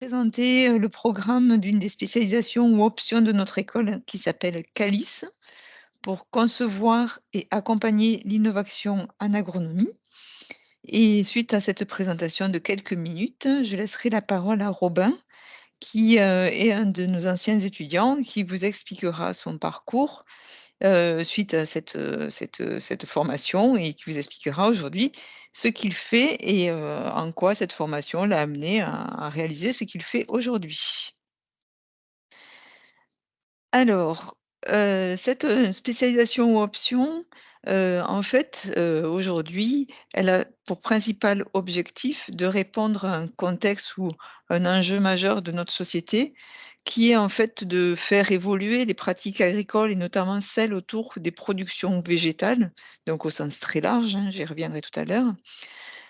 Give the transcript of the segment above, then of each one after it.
Présenter le programme d'une des spécialisations ou options de notre école qui s'appelle CALIS pour concevoir et accompagner l'innovation en agronomie. Et suite à cette présentation de quelques minutes, je laisserai la parole à Robin, qui est un de nos anciens étudiants, qui vous expliquera son parcours suite à cette formation et qui vous expliquera aujourd'hui ce qu'il fait et en quoi cette formation l'a amené à réaliser ce qu'il fait aujourd'hui. Alors, cette, spécialisation ou option, en fait, aujourd'hui, elle a pour principal objectif de répondre à un contexte ou un enjeu majeur de notre société, qui est en fait de faire évoluer les pratiques agricoles et notamment celles autour des productions végétales, donc au sens très large, hein, j'y reviendrai tout à l'heure,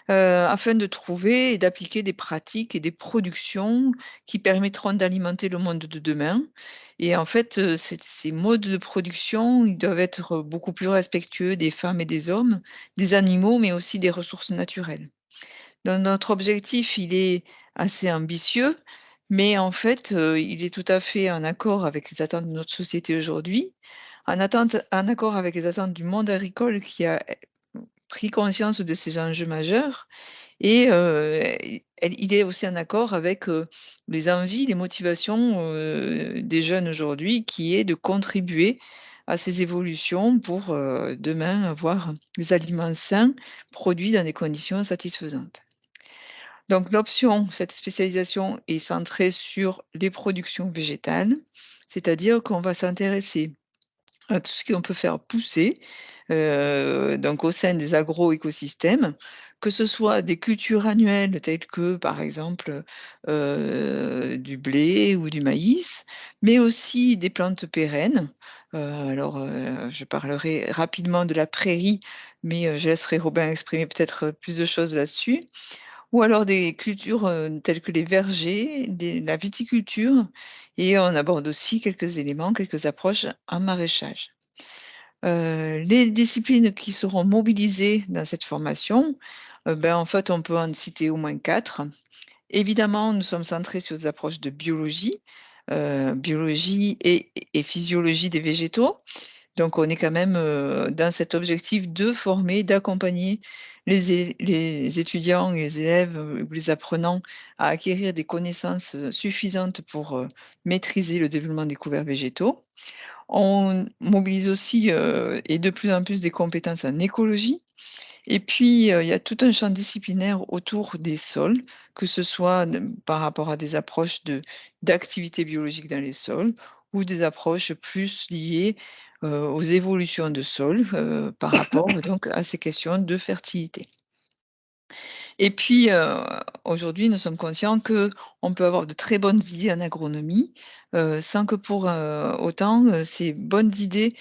afin de trouver et d'appliquer des pratiques et des productions qui permettront d'alimenter le monde de demain. Et en fait, ces modes de production, ils doivent être beaucoup plus respectueux des femmes et des hommes, des animaux, mais aussi des ressources naturelles. Donc notre objectif, il est assez ambitieux, mais en fait, il est tout à fait en accord avec les attentes de notre société aujourd'hui, en accord avec les attentes du monde agricole qui a pris conscience de ces enjeux majeurs et il est aussi en accord avec, les envies, les motivations, des jeunes aujourd'hui, qui est de contribuer à ces évolutions pour, demain avoir des aliments sains, produits dans des conditions satisfaisantes. Donc l'option, cette spécialisation est centrée sur les productions végétales, c'est-à-dire qu'on va s'intéresser à tout ce qu'on peut faire pousser, donc au sein des agroécosystèmes, que ce soit des cultures annuelles telles que, par exemple, du blé ou du maïs, mais aussi des plantes pérennes. Alors, je parlerai rapidement de la prairie, mais, je laisserai Robin exprimer peut-être, plus de choses là-dessus. Ou alors des cultures, telles que les vergers, la viticulture et on aborde aussi quelques éléments, quelques approches en maraîchage. Les disciplines qui seront mobilisées dans cette formation, ben, en fait, on peut en citer au moins 4. Évidemment, nous sommes centrés sur des approches de biologie, biologie et physiologie des végétaux. Donc on est quand même, dans cet objectif de former, d'accompagner les étudiants, les élèves, ou les apprenants à acquérir des connaissances, suffisantes pour, maîtriser le développement des couverts végétaux. On mobilise aussi, et de plus en plus des compétences en écologie et puis, il y a tout un champ disciplinaire autour des sols, que ce soit par rapport à des approches d'activités biologiques dans les sols ou des approches plus liées, aux évolutions de sols, par rapport donc à ces questions de fertilité. Et puis, aujourd'hui, nous sommes conscients qu'on peut avoir de très bonnes idées en agronomie, sans que pour, autant, ces bonnes idées,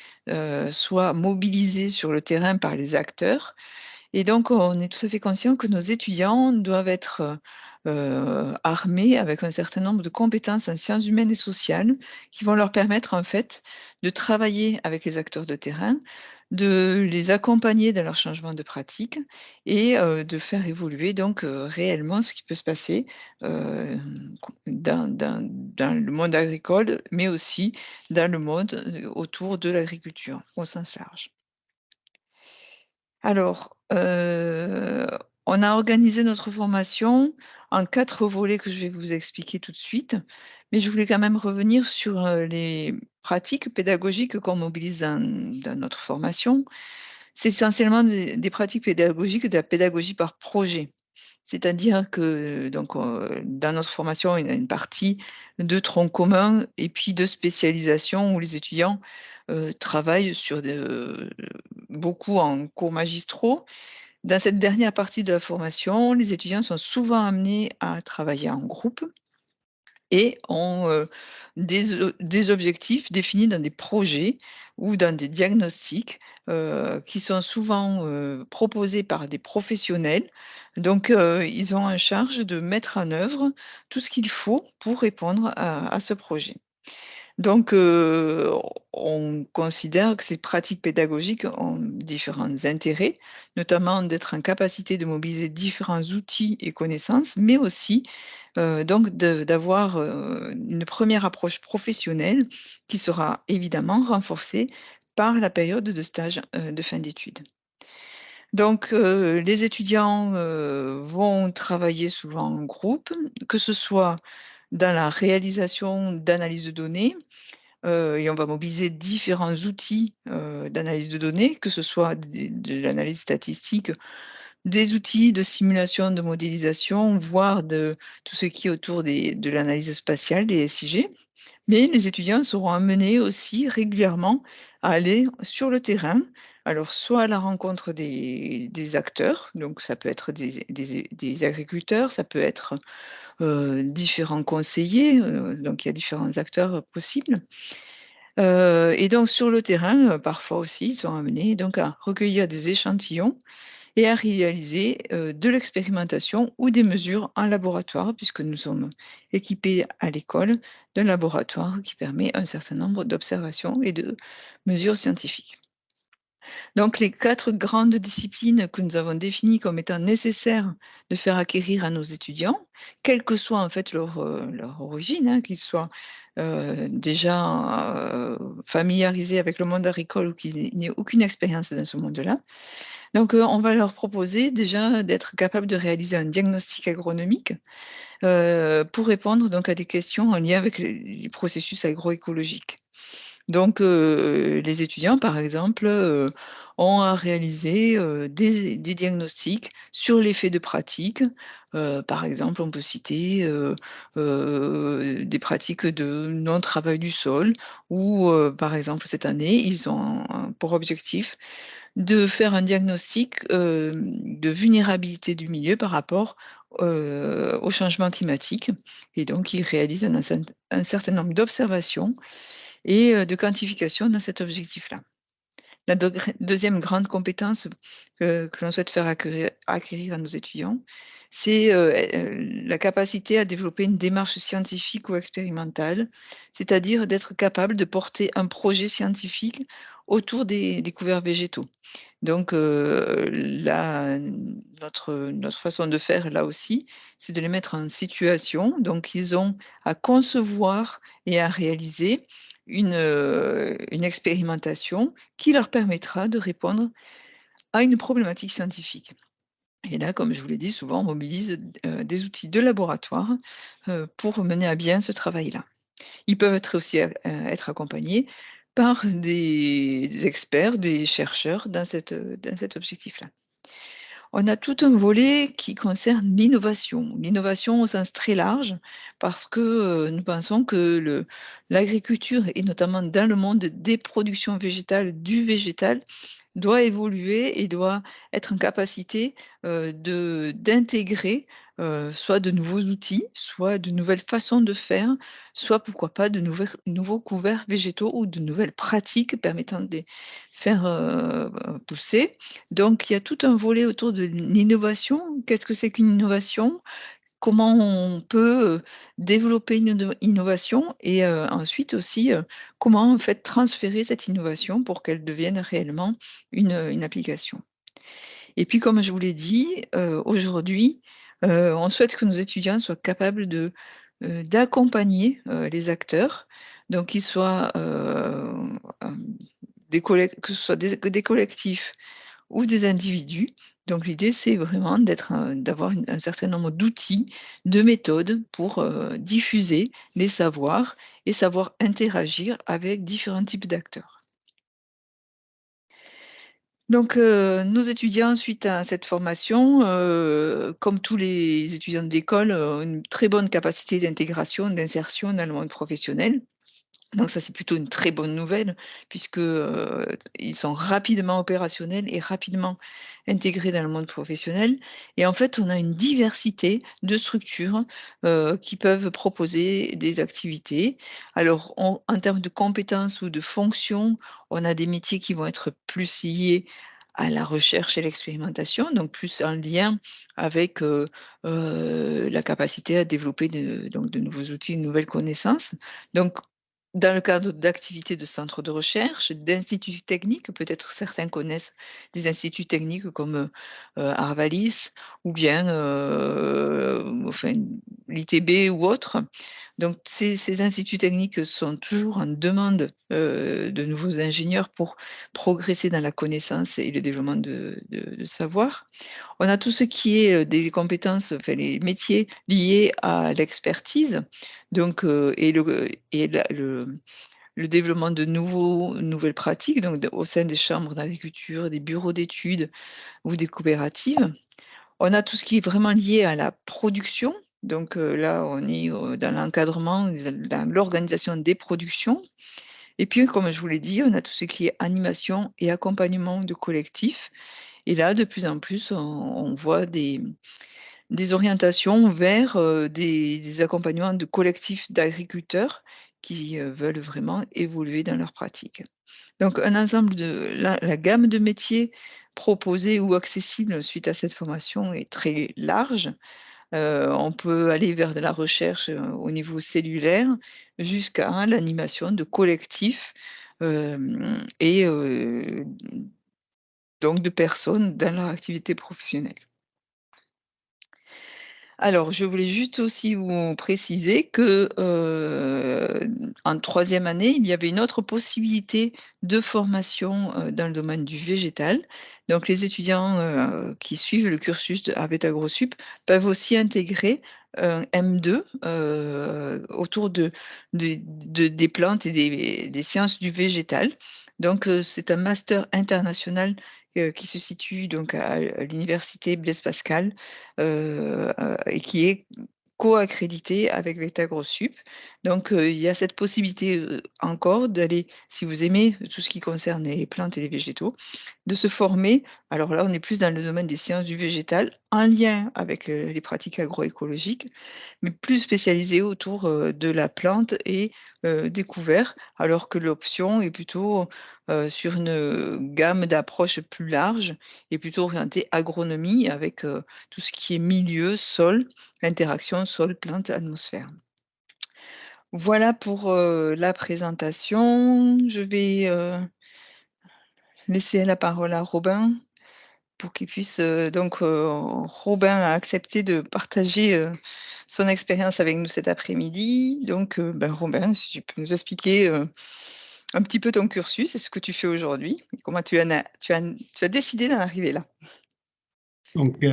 soient mobilisées sur le terrain par les acteurs. Et donc, on est tout à fait conscient que nos étudiants doivent être, armés avec un certain nombre de compétences en sciences humaines et sociales qui vont leur permettre, en fait, de travailler avec les acteurs de terrain, de les accompagner dans leur changement de pratique et de faire évoluer donc, réellement ce qui peut se passer, dans le monde agricole, mais aussi dans le monde, autour de l'agriculture au sens large. Alors, on a organisé notre formation en 4 volets que je vais vous expliquer tout de suite, mais je voulais quand même revenir sur, les pratiques pédagogiques qu'on mobilise dans notre formation. C'est essentiellement des pratiques pédagogiques, de la pédagogie par projet. C'est-à-dire que donc, dans notre formation, il y a une partie de tronc commun et puis de spécialisation où les étudiants, travaillent sur beaucoup en cours magistraux. Dans cette dernière partie de la formation, les étudiants sont souvent amenés à travailler en groupe et ont, des objectifs définis dans des projets ou dans des diagnostics, qui sont souvent, proposés par des professionnels. Donc, ils ont en charge de mettre en œuvre tout ce qu'il faut pour répondre à ce projet. Donc, on considère que ces pratiques pédagogiques ont différents intérêts, notamment d'être en capacité de mobiliser différents outils et connaissances, mais aussi donc d'avoir une première approche professionnelle qui sera évidemment renforcée par la période de stage de fin d'études. Donc, les étudiants vont travailler souvent en groupe, que ce soit dans la réalisation d'analyses de données, et on va mobiliser différents outils, d'analyse de données, que ce soit de l'analyse statistique, des outils de simulation, de modélisation, voire de tout ce qui est autour de l'analyse spatiale, des SIG. Mais les étudiants seront amenés aussi régulièrement à aller sur le terrain, alors soit à la rencontre des acteurs, donc ça peut être des agriculteurs, ça peut être différents conseillers, donc il y a différents acteurs possibles. Et donc sur le terrain, parfois aussi, ils sont amenés donc à recueillir des échantillons et à réaliser, de l'expérimentation ou des mesures en laboratoire, puisque nous sommes équipés à l'école d'un laboratoire qui permet un certain nombre d'observations et de mesures scientifiques. Donc les 4 grandes disciplines que nous avons définies comme étant nécessaires de faire acquérir à nos étudiants, quelle que soit en fait leur origine, hein, qu'ils soient, déjà, familiarisés avec le monde agricole ou qu'ils n'aient aucune expérience dans ce monde-là. Donc, on va leur proposer déjà d'être capables de réaliser un diagnostic agronomique, pour répondre donc à des questions en lien avec les processus agroécologiques. Donc, les étudiants, par exemple, ont à réaliser, des diagnostics sur l'effet de pratiques. Par exemple, on peut citer, des pratiques de non-travail du sol ou, par exemple, cette année, ils ont pour objectif de faire un diagnostic, de vulnérabilité du milieu par rapport, au changement climatique et donc ils réalisent un certain nombre d'observations et de quantification dans cet objectif-là. La 2e grande compétence que l'on souhaite faire acquérir à nos étudiants, c'est, la capacité à développer une démarche scientifique ou expérimentale, c'est-à-dire d'être capable de porter un projet scientifique autour des couverts végétaux. Donc, là, notre façon de faire, là aussi, c'est de les mettre en situation. Donc ils ont à concevoir et à réaliser une expérimentation qui leur permettra de répondre à une problématique scientifique. Et là, comme je vous l'ai dit, souvent on mobilise, des outils de laboratoire, pour mener à bien ce travail-là. Ils peuvent être aussi être accompagnés par des experts, des chercheurs dans cet objectif-là. On a tout un volet qui concerne l'innovation. L'innovation au sens très large parce que, nous pensons que l'agriculture et notamment dans le monde des productions végétales, du végétal, doit évoluer et doit être en capacité, d'intégrer, soit de nouveaux outils, soit de nouvelles façons de faire, soit pourquoi pas de nouveaux couverts végétaux ou de nouvelles pratiques permettant de les faire, pousser. Donc il y a tout un volet autour de l'innovation. Qu'est-ce que c'est qu'une innovation? Comment on peut, développer une innovation et ensuite aussi, comment en fait transférer cette innovation pour qu'elle devienne réellement une application. Et puis comme je vous l'ai dit, aujourd'hui, on souhaite que nos étudiants soient capables d'accompagner, les acteurs, donc qu'ils soient, que ce soit des collectifs ou des individus. Donc l'idée, c'est vraiment d'avoir un certain nombre d'outils, de méthodes pour, diffuser les savoirs et savoir interagir avec différents types d'acteurs. Donc, nos étudiants, suite à cette formation, comme tous les étudiants d'école, ont une très bonne capacité d'intégration, d'insertion dans le monde professionnel. Donc ça, c'est plutôt une très bonne nouvelle puisque, ils sont rapidement opérationnels et rapidement intégrés dans le monde professionnel et en fait, on a une diversité de structures, qui peuvent proposer des activités. Alors en termes de compétences ou de fonctions, on a des métiers qui vont être plus liés à la recherche et l'expérimentation, donc plus en lien avec, la capacité à développer de nouveaux outils, de nouvelles connaissances. Donc dans le cadre d'activités de centres de recherche, d'instituts techniques, peut-être certains connaissent des instituts techniques comme Arvalis ou bien enfin, l'ITB ou autres. Donc, ces instituts techniques sont toujours en demande de nouveaux ingénieurs pour progresser dans la connaissance et le développement de savoir. On a tout ce qui est des compétences, enfin, les métiers liés à l'expertise, donc, le développement de nouvelles pratiques, donc au sein des chambres d'agriculture, des bureaux d'études ou des coopératives. On a tout ce qui est vraiment lié à la production. Donc là, on est dans l'encadrement, dans l'organisation des productions. Et puis, comme je vous l'ai dit, on a tout ce qui est animation et accompagnement de collectifs. Et là, de plus en plus, on voit des orientations vers des accompagnements de collectifs d'agriculteurs qui veulent vraiment évoluer dans leur pratique. Donc, un ensemble de la gamme de métiers proposés ou accessibles suite à cette formation est très large. On peut aller vers de la recherche au niveau cellulaire jusqu'à l'animation de collectifs et donc de personnes dans leur activité professionnelle. Alors, je voulais juste aussi vous préciser que, en 3e année, il y avait une autre possibilité de formation, dans le domaine du végétal. Donc les étudiants, qui suivent le cursus de avec AgroSup peuvent aussi intégrer un M2, autour des plantes et des sciences du végétal. Donc, c'est un master international, qui se situe donc à l'université Blaise Pascal, et qui est co-accrédité avec VET-AgroSup. Donc, il y a cette possibilité, encore d'aller, si vous aimez tout ce qui concerne les plantes et les végétaux, de se former. Alors là, on est plus dans le domaine des sciences du végétal, en lien avec, les pratiques agroécologiques, mais plus spécialisé autour, de la plante et des couverts, alors que l'option est plutôt, sur une gamme d'approches plus large et plutôt orientée agronomie avec, tout ce qui est milieu, sol, l'interaction sol, plante, atmosphère. Voilà pour, la présentation. Je vais, laisser la parole à Robin pour qu'il puisse, donc, Robin a accepté de partager, son expérience avec nous cet après-midi. Donc, Robin, si tu peux nous expliquer, un petit peu ton cursus et ce que tu fais aujourd'hui et comment tu as décidé d'en arriver là? Donc,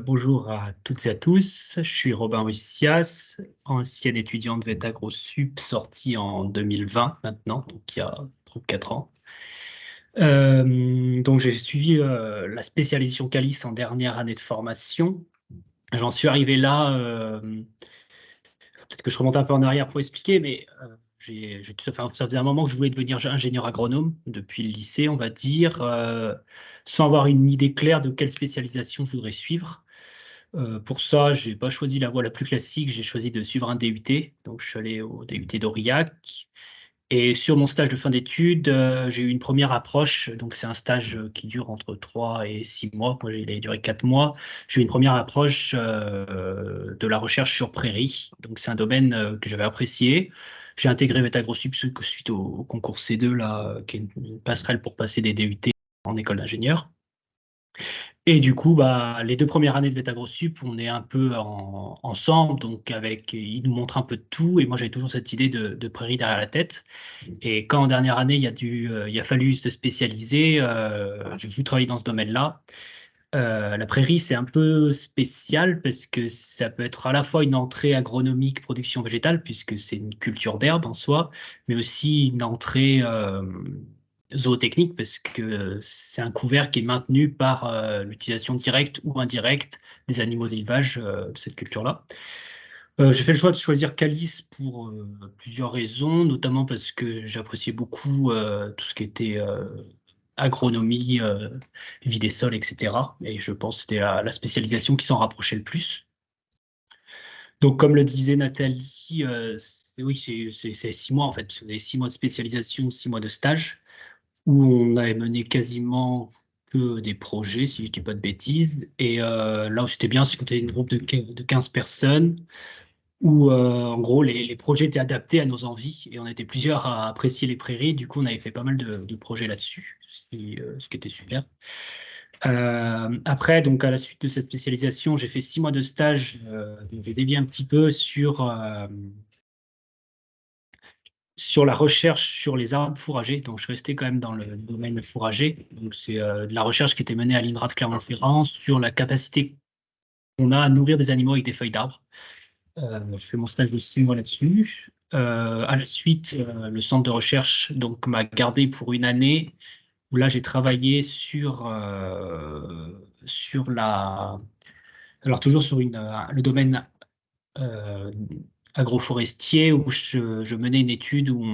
bonjour à toutes et à tous. Je suis Robin Wissias, ancien étudiant de VET AgroSup, sorti en 2020 maintenant, donc il y a 34 ans. Donc, j'ai suivi la spécialisation Calice en dernière année de formation. J'en suis arrivé là, peut-être que je remonte un peu en arrière pour expliquer, mais ça faisait un moment que je voulais devenir ingénieur agronome, depuis le lycée, on va dire, sans avoir une idée claire de quelle spécialisation je voudrais suivre. Pour ça, j'ai pas choisi la voie la plus classique, j'ai choisi de suivre un DUT. Donc, je suis allé au DUT d'Aurillac. Et sur mon stage de fin d'études, j'ai eu une première approche. Donc, c'est un stage qui dure entre 3 et 6 mois. Moi, il a duré 4 mois. J'ai eu une première approche de la recherche sur prairie. Donc, c'est un domaine que j'avais apprécié. J'ai intégré VET-AgroSup suite au concours C2, là, qui est une passerelle pour passer des DUT en école d'ingénieur. Et du coup, bah, les 2 premières années de VET-AgroSup, on est un peu ensemble, donc il nous montre un peu de tout, et moi j'avais toujours cette idée de prairie derrière la tête. Et quand en dernière année, il a fallu se spécialiser, j'ai voulu travailler dans ce domaine-là. La prairie, c'est un peu spécial parce que ça peut être à la fois une entrée agronomique, production végétale, puisque c'est une culture d'herbe en soi, mais aussi une entrée zootechnique, parce que c'est un couvert qui est maintenu par l'utilisation directe ou indirecte des animaux d'élevage de cette culture-là. J'ai fait le choix de choisir Calice pour plusieurs raisons, notamment parce que j'appréciais beaucoup tout ce qui était agronomie, vie des sols, etc. Et je pense que c'était la spécialisation qui s'en rapprochait le plus. Donc, comme le disait Nathalie, oui, c'est 6 mois en fait, parce qu'on avait 6 mois de spécialisation, 6 mois de stage, où on avait mené quasiment que des projets, si je ne dis pas de bêtises. Et là où c'était bien, c'est qu'on était une groupe de 15 personnes. où en gros les projets étaient adaptés à nos envies et on était plusieurs à apprécier les prairies. Du coup, on avait fait pas mal de projets là-dessus, ce qui était super. Après, donc à la suite de cette spécialisation, j'ai fait 6 mois de stage. Donc j'ai dévié un petit peu sur la recherche sur les arbres fourragers. Donc je restais quand même dans le domaine fourrager. Donc c'est de la recherche qui était menée à l'INRA de Clermont-Ferrand sur la capacité qu'on a à nourrir des animaux avec des feuilles d'arbres. Je fais mon stage de 6 mois là-dessus. À la suite, le centre de recherche donc m'a gardé pour une année où là j'ai travaillé sur alors toujours sur le domaine euh, agroforestier où je menais une étude où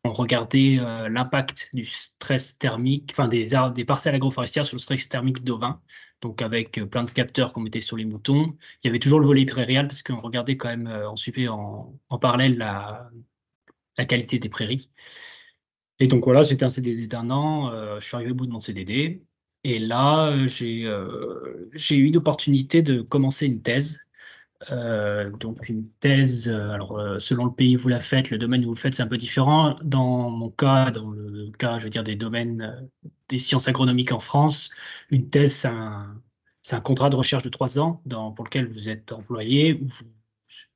on regardait l'impact du stress thermique, enfin des parcelles agroforestières sur le stress thermique d'ovins. Donc avec plein de capteurs qu'on mettait sur les moutons. Il y avait toujours le volet prairial parce qu'on regardait quand même, on suivait en parallèle la qualité des prairies. Et donc voilà, c'était un CDD d'un an. Je suis arrivé au bout de mon CDD. Et là, j'ai eu une opportunité de commencer une thèse. Donc une thèse, alors selon le pays où vous la faites, le domaine où vous le faites, c'est un peu différent. Dans mon cas, dans le cas, je veux dire, des domaines des sciences agronomiques en France, une thèse, c'est un contrat de recherche de 3 ans pour lequel vous êtes employé, où vous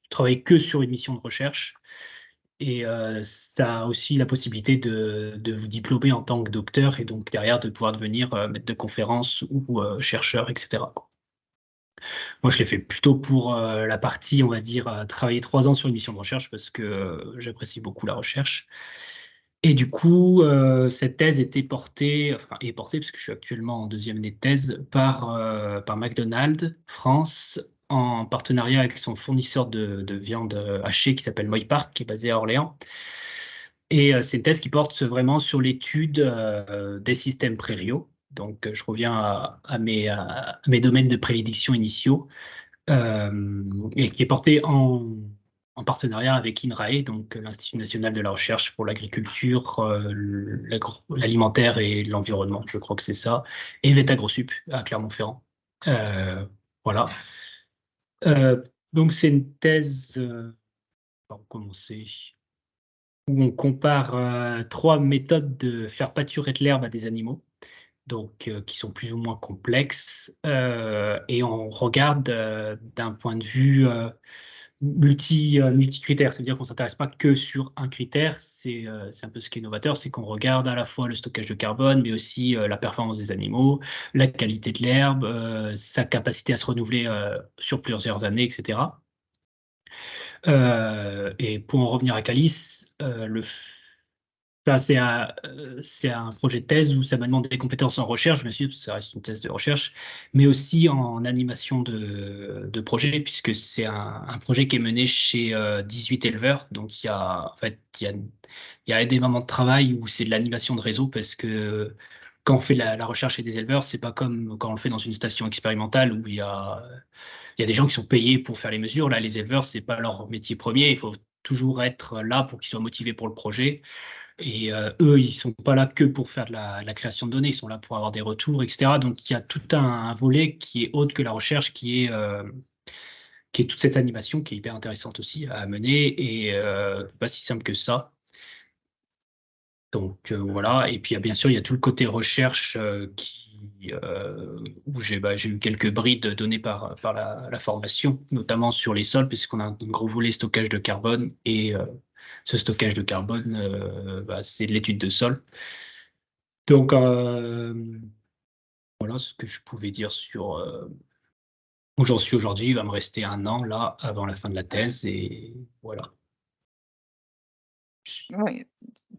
travaillez que sur une mission de recherche. Et ça a aussi la possibilité de vous diplômer en tant que docteur et donc derrière de pouvoir devenir maître de conférence ou chercheur, etc. Moi, je l'ai fait plutôt pour la partie, on va dire, travailler 3 ans sur une mission de recherche parce que j'apprécie beaucoup la recherche. Et du coup, cette thèse était portée, enfin, est portée, parce que je suis actuellement en deuxième année de thèse, par McDonald's France, en partenariat avec son fournisseur de viande hachée qui s'appelle Moy Park, qui est basé à Orléans. Et c'est une thèse qui porte vraiment sur l'étude des systèmes prairiaux. Donc, je reviens à mes domaines de prédilection initiaux et qui est porté en partenariat avec INRAE, donc l'Institut national de la recherche pour l'agriculture, l'alimentaire et l'environnement, je crois que c'est ça, et VetaGroSup à Clermont-Ferrand. Voilà. Euh, donc c'est une thèse, pour commencer, où on compare 3 méthodes de faire pâturer de l'herbe à des animaux, donc qui sont plus ou moins complexes, et on regarde d'un point de vue multi-critères. C'est-à-dire qu'on ne s'intéresse pas que sur un critère. C'est un peu ce qui est novateur, c'est qu'on regarde à la fois le stockage de carbone, mais aussi la performance des animaux, la qualité de l'herbe, sa capacité à se renouveler sur plusieurs années, etc. Et pour en revenir à Calice, enfin, c'est un projet de thèse où ça me demande des compétences en recherche, bien sûr, parce que ça reste une thèse de recherche, mais aussi en animation de projet, puisque c'est un projet qui est mené chez 18 éleveurs. Donc, en fait, il y a des moments de travail où c'est de l'animation de réseau, parce que quand on fait la recherche chez des éleveurs, c'est pas comme quand on le fait dans une station expérimentale où il y a des gens qui sont payés pour faire les mesures. Là, les éleveurs, c'est pas leur métier premier. Il faut toujours être là pour qu'ils soient motivés pour le projet. Et eux, ils sont pas là que pour faire de la création de données, ils sont là pour avoir des retours, etc. Donc il y a tout un volet qui est autre que la recherche, qui est toute cette animation qui est hyper intéressante aussi à mener et pas si simple que ça. Donc voilà. Et puis bien sûr, il y a tout le côté recherche où j'ai eu quelques brides données par la formation, notamment sur les sols, puisqu'on a un gros volet stockage de carbone et ce stockage de carbone, c'est de l'étude de sol. Donc, voilà ce que je pouvais dire sur où j'en suis aujourd'hui. Il va me rester un an là avant la fin de la thèse et voilà. Ouais.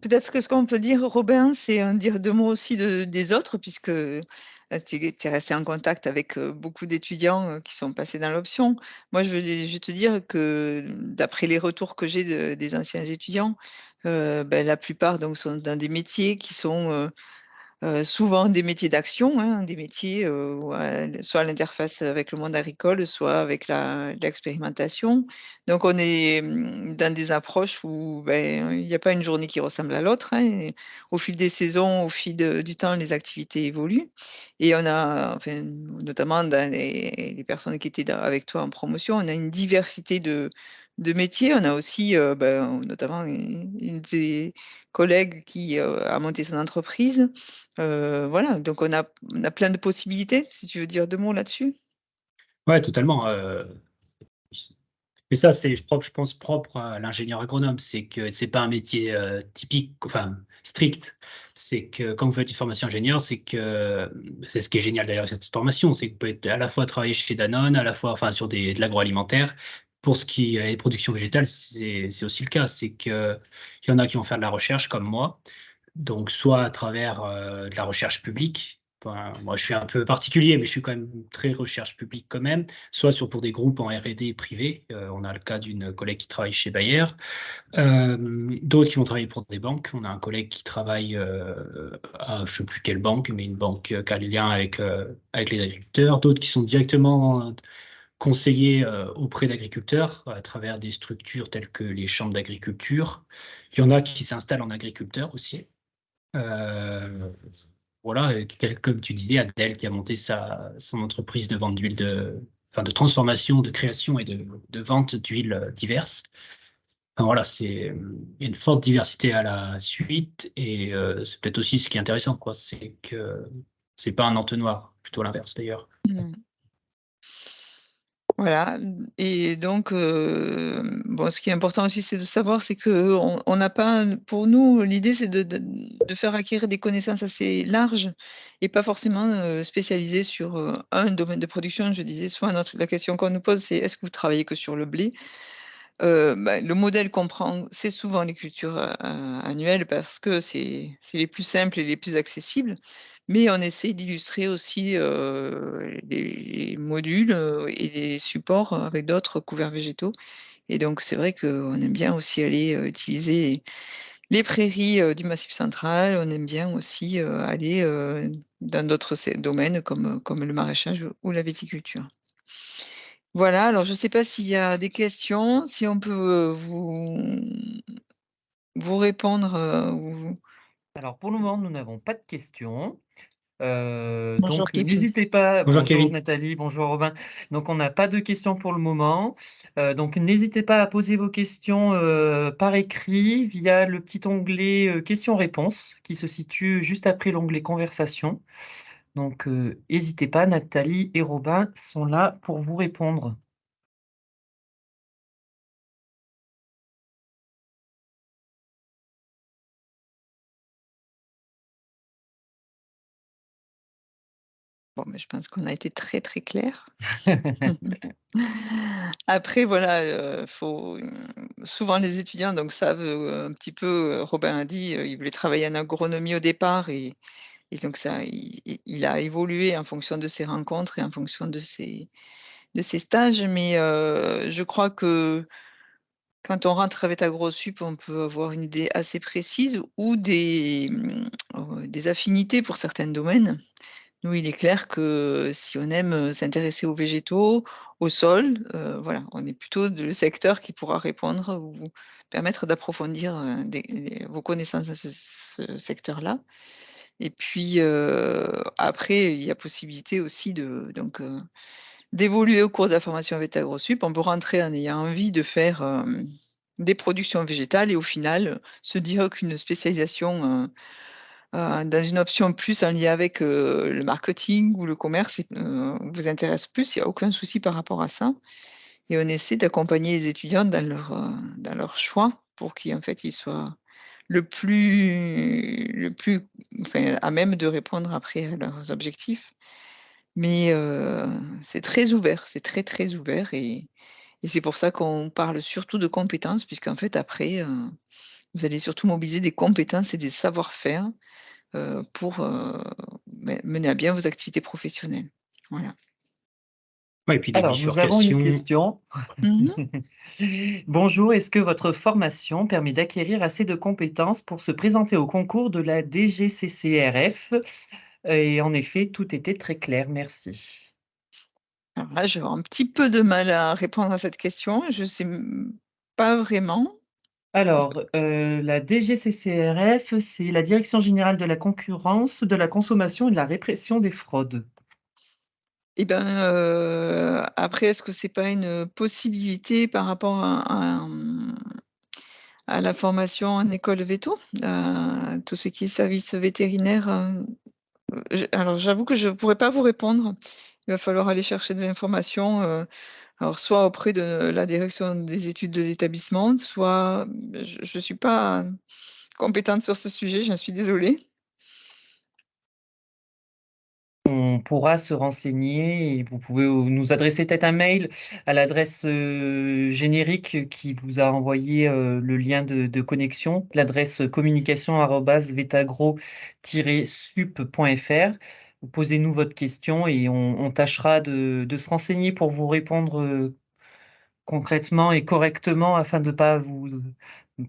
Peut-être que ce qu'on peut dire, Robin, c'est dire 2 mots aussi des autres, puisque tu es resté en contact avec beaucoup d'étudiants qui sont passés dans l'option. Moi, je veux te dire que d'après les retours que j'ai des anciens étudiants, la plupart donc, sont dans des métiers qui sont souvent des métiers d'action, hein, des métiers, où, soit l'interface avec le monde agricole, soit avec l'expérimentation. Donc on est, dans des approches où, il y a pas une journée qui ressemble à l'autre, hein, et au fil des saisons, au fil du temps, les activités évoluent et on a enfin, notamment dans les personnes qui étaient avec toi en promotion, on a une diversité de métiers. On a aussi, notamment une des collègues qui, a monté son entreprise. Voilà, donc on a plein de possibilités, si tu veux dire 2 mots là-dessus? Ouais, totalement. Mais ça, c'est je pense propre à l'ingénieur agronome. C'est que c'est pas un métier typique, enfin strict. C'est que quand vous faites une formation ingénieur, c'est ce qui est génial d'ailleurs cette formation, c'est que vous pouvez à la fois travailler chez Danone, à la fois enfin sur de l'agroalimentaire. Pour ce qui est production végétale, c'est aussi le cas. C'est que il y en a qui vont faire de la recherche comme moi, donc soit à travers de la recherche publique. Enfin, moi, je suis un peu particulier, mais je suis quand même très recherche publique quand même, soit pour des groupes en R&D privés. On a le cas d'une collègue qui travaille chez Bayer, d'autres qui vont travailler pour des banques. On a un collègue qui travaille à je ne sais plus quelle banque, mais une banque qui a le lien avec les agriculteurs, d'autres qui sont directement conseillers auprès d'agriculteurs à travers des structures telles que les chambres d'agriculture. Il y en a qui s'installent en agriculteur aussi. Euh, voilà, comme tu disais, Adèle qui a monté son entreprise de vente d'huile enfin, de transformation, de création et de vente d'huiles diverses. Enfin, voilà, il y a une forte diversité à la suite et c'est peut-être aussi ce qui est intéressant, quoi, c'est que c'est pas un entonnoir, plutôt l'inverse d'ailleurs. Mmh. Voilà, et donc bon, ce qui est important aussi, c'est de savoir, c'est qu'on n'a pas pour nous, l'idée, c'est de faire acquérir des connaissances assez larges et pas forcément, spécialisées sur, un domaine de production. Je disais soit la question qu'on nous pose, c'est: «Est-ce que vous travaillez que sur le blé?» Le modèle qu'on prend, c'est souvent les cultures, annuelles parce que c'est les plus simples et les plus accessibles, mais on essaie d'illustrer aussi, les modules, et les supports, avec d'autres couverts végétaux et donc c'est vrai qu'on aime bien aussi aller, utiliser les prairies, du Massif central. On aime bien aussi, aller, dans d'autres domaines comme le maraîchage ou la viticulture. Voilà, alors je ne sais pas s'il y a des questions, si on peut, vous répondre, ou Alors pour le moment, nous n'avons pas de questions. bonjour Donc Kevin. n'hésitez pas Bonjour bonjour Kevin. Nathalie, bonjour Robin. Donc on n'a pas de questions pour le moment. Donc n'hésitez pas à poser vos questions, par écrit via le petit onglet, questions-réponses qui se situe juste après l'onglet conversation. Donc hésitez pas, Nathalie et Robin sont là pour vous répondre. Bon, mais je pense qu'on a été très, très clair. Après voilà, souvent les étudiants donc savent, un petit peu, Robin a dit, il voulait travailler en agronomie au départ et donc ça il a évolué en fonction de ses rencontres et en fonction de ses stages mais je crois que quand on rentre avec AgroSup, on peut avoir une idée assez précise ou des affinités pour certains domaines. Nous, il est clair que si on aime, s'intéresser aux végétaux, au sol, voilà, on est plutôt le secteur qui pourra répondre ou vous permettre d'approfondir, vos connaissances dans ce secteur-là et puis, après, il y a possibilité aussi d'évoluer au cours de la formation avec AgroSup. On peut rentrer en ayant envie de faire, des productions végétales et au final, se dire qu'une spécialisation, dans une option plus en lien avec, le marketing ou le commerce vous intéresse plus, il y a aucun souci par rapport à ça et on essaie d'accompagner les étudiants dans leur choix pour qu'ils en fait, ils soient le plus enfin, à même de répondre après à leurs objectifs. Mais c'est très ouvert, c'est très, très ouvert et c'est pour ça qu'on parle surtout de compétences puisqu'en fait après, vous allez surtout mobiliser des compétences et des savoir-faire, pour, mener à bien vos activités professionnelles. Voilà. Ouais, et puis des Alors, nous avons une bifurcations. question. Bonjour, est-ce que votre formation permet d'acquérir assez de compétences pour se présenter au concours de la DGCCRF? Et en effet, tout était très clair, merci. Alors là, j'ai un petit peu de mal à répondre à cette question. Je sais pas vraiment. Alors, la DGCCRF, c'est la Direction générale de la concurrence, de la consommation et de la répression des fraudes. Eh ben, après, est-ce que c'est pas une possibilité par rapport à la formation en école véto? Tout ce qui est service vétérinaire, alors j'avoue que je pourrais pas vous répondre. Il va falloir aller chercher de l'information, alors soit auprès de la direction des études de l'établissement, soit je suis pas compétente sur ce sujet, j'en suis désolée. On pourra se renseigner et vous pouvez nous adresser peut-être un mail à l'adresse générique qui vous a envoyé le lien de connexion, l'adresse communication@vetagro-sup.fr. Posez-nous votre question et on tâchera de se renseigner pour vous répondre concrètement et correctement afin de ne pas vous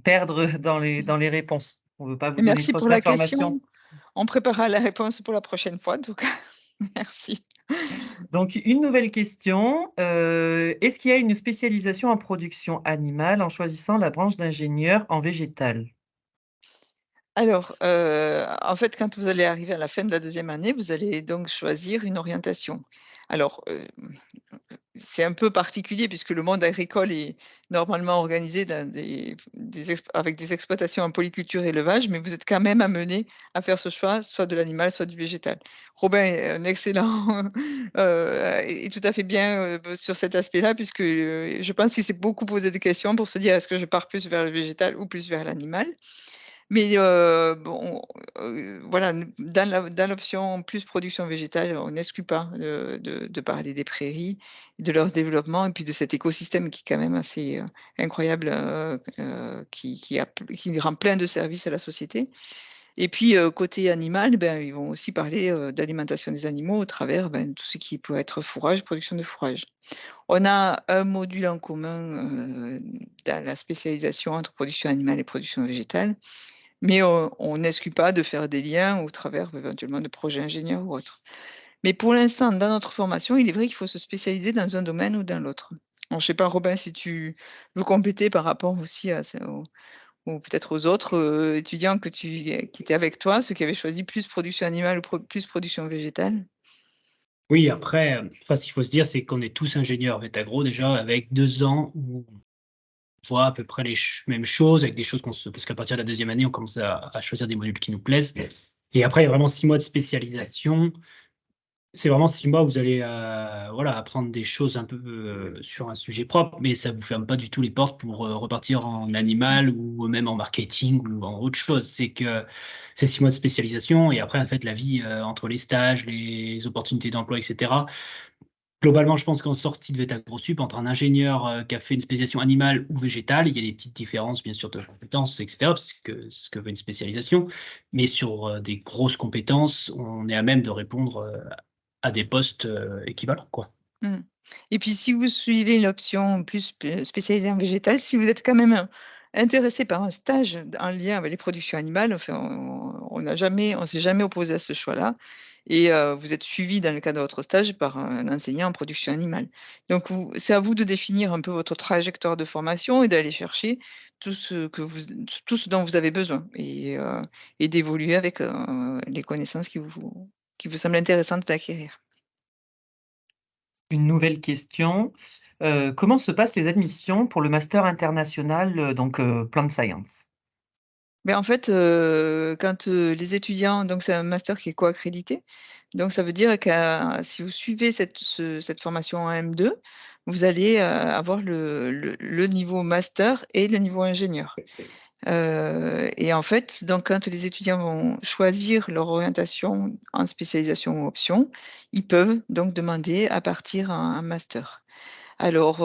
perdre dans les réponses. On ne veut pas vous Et donner de merci pour fausses la informations. question. On préparera la réponse pour la prochaine fois, en tout cas. Merci. Donc, une nouvelle question. Est-ce qu'il y a une spécialisation en production animale en choisissant la branche d'ingénieur en végétal? Alors, en fait, quand vous allez arriver à la fin de la 2e année, vous allez donc choisir une orientation. Alors, c'est un peu particulier puisque le monde agricole est normalement organisé dans avec des exploitations en polyculture et élevage, mais vous êtes quand même amené à faire ce choix, soit de l'animal, soit du végétal. Robin est un excellent, est tout à fait bien, sur cet aspect-là puisque, je pense qu'il s'est beaucoup posé de questions pour se dire: «Est-ce que je pars plus vers le végétal ou plus vers l'animal?» Mais bon, voilà, dans l'option plus production végétale, on n'exclut pas, de parler des prairies, de leur développement et puis de cet écosystème qui est quand même assez, incroyable, qui rend plein de services à la société. Et puis, côté animal, ben, ils vont aussi parler, d'alimentation des animaux au travers, ben, tout ce qui peut être fourrage, production de fourrage. On a un module en commun, dans la spécialisation entre production animale et production végétale, mais on n'exclut pas de faire des liens au travers éventuellement de projets ingénieurs ou autres. Mais pour l'instant, dans notre formation, il est vrai qu'il faut se spécialiser dans un domaine ou dans l'autre. Alors je sais pas Robin si tu veux compléter par rapport aussi à ce ou peut-être aux autres, étudiants qui étaient avec toi, ceux qui avaient choisi plus production animale ou plus production végétale? Oui, après, enfin, ce qu'il faut se dire, c'est qu'on est tous ingénieurs Vétagro déjà avec 2 ans où on voit à peu près les mêmes choses, avec des choses parce qu'à partir de la 2e année, on commence à choisir des modules qui nous plaisent. Et après, il y a vraiment 6 mois de spécialisation. C'est vraiment 6 mois où vous allez, voilà, apprendre des choses un peu, sur un sujet propre, mais ça vous ferme pas du tout les portes pour, repartir en animal ou même en marketing ou en autre chose. C'est que c'est 6 mois de spécialisation et après, en fait, la vie, entre les stages, les opportunités d'emploi et cetera. Globalement, je pense qu'en sortie de Veta-Gros-Sup, entre un ingénieur, qui a fait une spécialisation animale ou végétale, il y a des petites différences, bien sûr, de compétences et cetera, parce que ce que veut une spécialisation. Mais sur, des grosses compétences, on est à même de répondre, à des postes, équivalents, quoi. Mmh. Et puis si vous suivez l'option plus spécialisée en végétal, si vous êtes quand même, intéressé par un stage en lien avec les productions animales, enfin on s'est jamais opposé à ce choix-là et vous êtes suivi dans le cadre de votre stage par un enseignant en production animale. Donc c'est à vous de définir un peu votre trajectoire de formation et d'aller chercher tout ce dont vous avez besoin et d'évoluer avec, les connaissances qui vous semblent intéressantes d'acquérir. Une nouvelle question. Comment se passent les admissions pour le master international, Plant Science? Mais en fait, quand, les étudiants donc c'est un master qui est co-accrédité, donc ça veut dire que si vous suivez cette formation en M2, vous allez, avoir le niveau master et le niveau ingénieur. Et en fait, donc quand les étudiants vont choisir leur orientation en spécialisation ou option, ils peuvent donc demander à partir un master. Alors,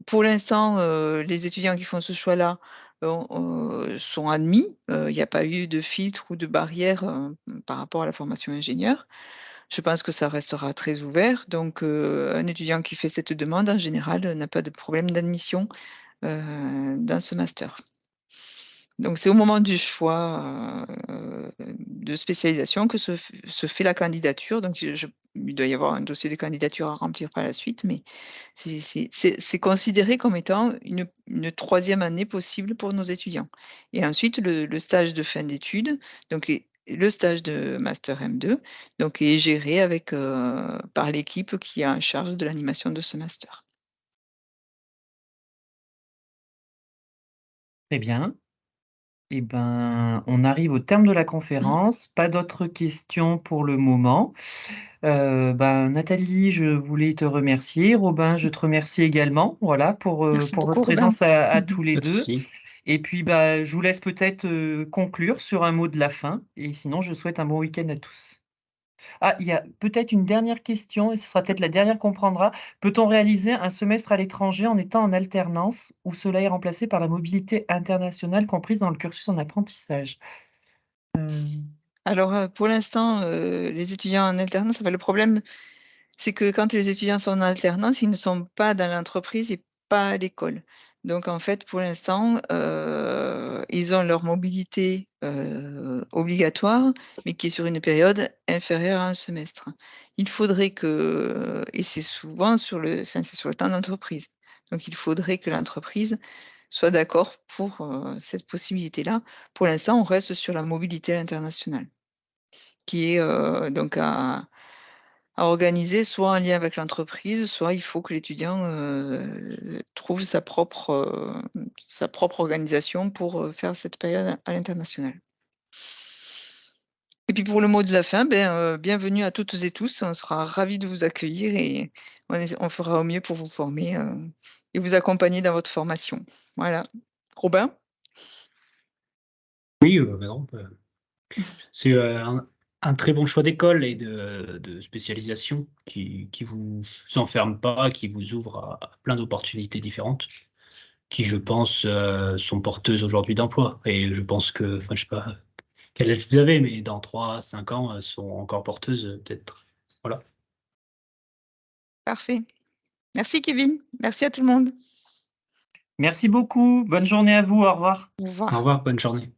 pour l'instant, les étudiants qui font ce choix-là, sont admis. Il n'y a pas eu de filtre ou de barrière, par rapport à la formation ingénieur. je pense que ça restera très ouvert. Donc, un étudiant qui fait cette demande, en général, n'a pas de problème d'admission dans ce master. Donc, c'est au moment du choix de spécialisation que se fait la candidature. Donc, il doit y avoir un dossier de candidature à remplir par la suite, mais c'est considéré comme étant une 3e année possible pour nos étudiants. Et ensuite, le stage de fin d'études, donc le stage de Master M2, donc est géré avec, par l'équipe qui est en charge de l'animation de ce master. Très bien. Eh ben, on arrive au terme de la conférence. Pas d'autres questions pour le moment. Nathalie, je voulais te remercier. Robin, je te remercie également, voilà, pour Merci votre beaucoup, Robin. présence à tous les Pas de deux. souci. Et puis, je vous laisse peut-être conclure sur un mot de la fin. Et sinon, je souhaite un bon week-end à tous. Ah, il y a peut-être une dernière question, et ce sera peut-être la dernière qu'on prendra. Peut-on réaliser un semestre à l'étranger en étant en alternance, ou cela est remplacé par la mobilité internationale comprise dans le cursus en apprentissage? Alors, pour l'instant, les étudiants en alternance, le problème, c'est que quand les étudiants sont en alternance, ils ne sont pas dans l'entreprise et pas à l'école. Donc en fait, pour l'instant, ils ont leur mobilité, obligatoire, mais qui est sur une période inférieure à un semestre. Il faudrait que et c'est souvent sur le temps d'entreprise. Donc il faudrait que l'entreprise soit d'accord pour, cette possibilité-là. Pour l'instant, on reste sur la mobilité internationale, qui est, donc à organiser soit en lien avec l'entreprise, soit il faut que l'étudiant, trouve sa propre organisation pour, faire cette période à l'international. Et puis pour le mot de la fin, bienvenue à toutes et tous. On sera ravis de vous accueillir et on fera au mieux pour vous former, et vous accompagner dans votre formation. Voilà. Robin? Oui, non, c'est un très bon choix d'école et de spécialisation qui vous enferme pas, qui vous ouvre à plein d'opportunités différentes, qui, je pense, sont porteuses aujourd'hui d'emploi. Et je pense que, enfin, je sais pas quel âge vous avez, mais dans 3 à 5 ans, elles sont encore porteuses, peut-être. Voilà. Parfait. Merci Kevin. Merci à tout le monde. Merci beaucoup. Bonne journée à vous. Au revoir. Au Au revoir. revoir, bonne journée.